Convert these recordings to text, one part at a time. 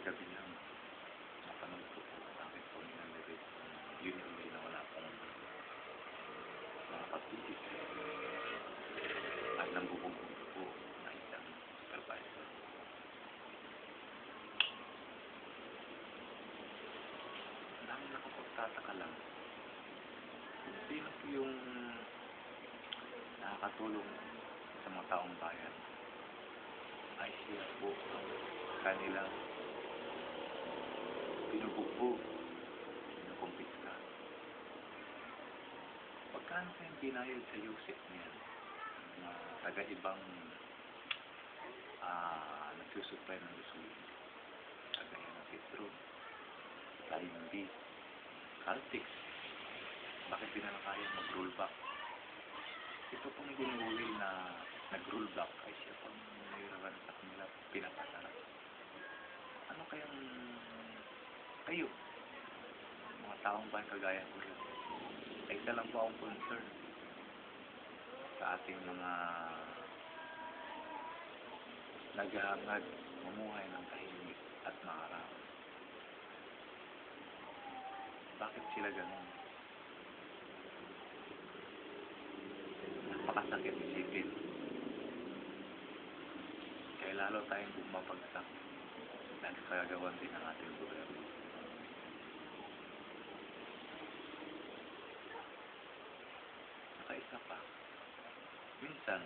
kagabi lang, napanood ko po sa akin po nilalagay sa yun na wala pong mga pag-isip at nambubugbog po na isang supervisor. Ang nakapagtataka lang, sino po yung nakakatulong sa mga taong bayan ay siya po ang kanilang binubugbog, binukumpiska. Pagkano kayong binayad sa Yusek niyan? Mga taga-ibang nagsusupply ng gasolina, kagaya ng Petro, Talimbi, Caltex. Bakit di na kaya mag-rollback? Ito pong ginuhuli na nag-rollback ay siya pang nire-ransak nila, pinapasarap. Ano kayang kayo, mga taong bayan kagaya ko rin, ay isa lang po akong concern sa ating mga naghahangad mamuhay ng tahimik at maharap. Bakit sila ganun? Napakasakit isipin. Kaya lalo tayong bumabagsak dahil sa gagawan din ng ating gobyerno. Isa pa, minsan,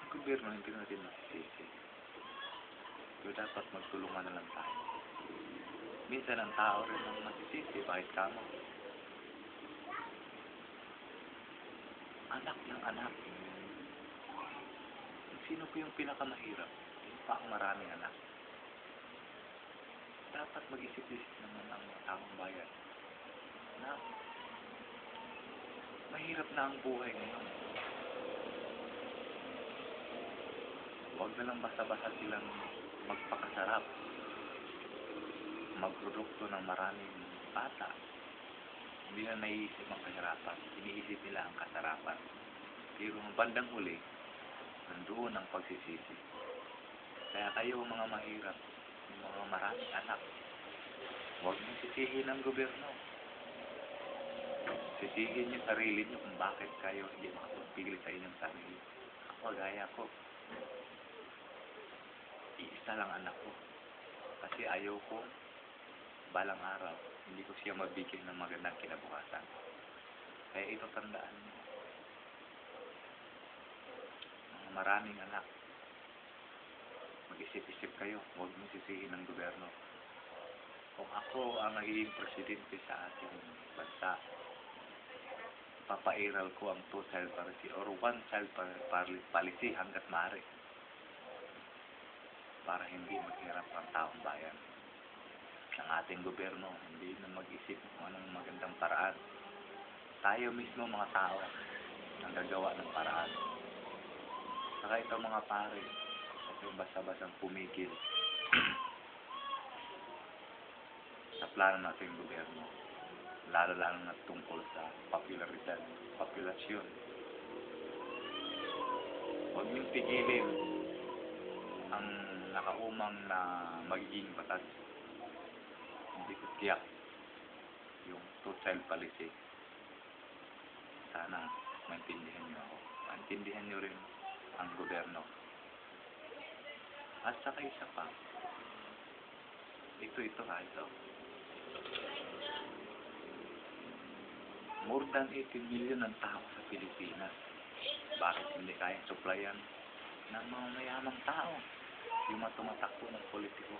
ang gobyerno hindi natin masisisi. Pero dapat magtulungan na lang tayo. Minsan ang tao rin ang masisisi, bakit kamo? Anak ng anak. Sino po yung pinakamahirap? Yung pa ang maraming anak. Dapat mag-isip-isip naman ang taong bayan na mahirap na ang buhay ngayon. Huwag na lang basta-basta silang magpakasarap, magprodukto ng maraming bata. Hindi na naiisip ang kahirapan, iniisip nila ang kasarapan. Pero ang bandang huli, nandoon ang pagsisisi. Kaya kayo mga mahirap, mga maraming anak, huwag nyo sisihin ang gobyerno. Sisihin niyo sarili niyo kung bakit kayo hindi makapagpigil sa inyong sarili. Ako, gaya ko. Iisa lang anak ko. Kasi ayaw ko, balang araw, hindi ko siya mabigyan ng magandang kinabukasan. Kaya ito tandaan niyo. Mga maraming anak, mag-isip-isip kayo. Huwag niyo sisihin ang gobyerno. Kung ako ang nagiging presidente sa ating bansa, papairal ko ang two-child policy or one-child policy hanggat maaari para hindi maghirap ang taong bayan. Ang ating gobyerno hindi na mag-isip kung anong magandang paraan. Tayo mismo mga tao ang gagawa ng paraan. Saka ito mga pare, ito basta-bastang pumigil sa plano nating gobyerno. Lalo-lalo na tungkol sa populasyon. Huwag niyong pigilin ang nakaumang na magiging batas. Hindi ko tiyak yung two-child policy. Sana maintindihan niyo ako. Maintindihan niyo rin ang gobyerno. At saka isa pa, ito. More than 18 million ang tao sa Pilipinas. Bakit hindi kayang supplyan ng mga mayamang tao? Yung mga tumatakbo ng politiko.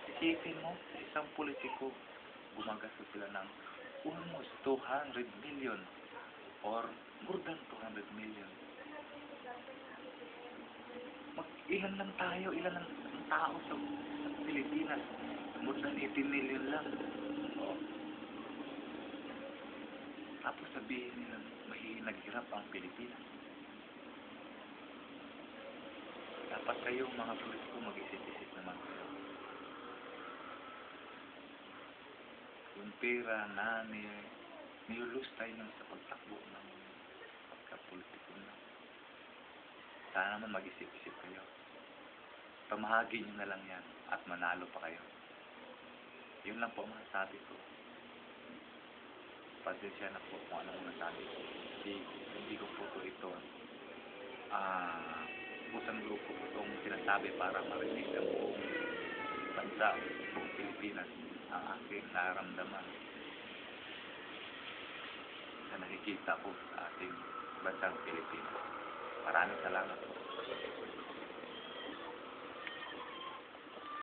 Isipin mo, sa isang politiko, gumagastos sila ng almost 200 million or more than 200 million. Ilan lang tayo, ilan ang tao sa Pilipinas? More than 18 million lang. Tapos sabihin nila, naghirap ang Pilipinas. Dapat kayong mga politiko mag-isip-isip naman kayo. Yung pera na nilulus tayo sa pagtakbo ng pagka-politiko na. Sana naman mag-isip-isip kayo. pamahagi nyo na lang yan at manalo pa kayo. Yun lang po ang masasabi ko. Pasensya na po kung ano ang masasabi ko. Hindi ko po ito pusang loob ko po itong sinasabi para marinig ng buong bansa, buong Pilipinas ang aking nararamdaman na nakikita ko sa ating bansang Pilipinas. Maraming salamat po.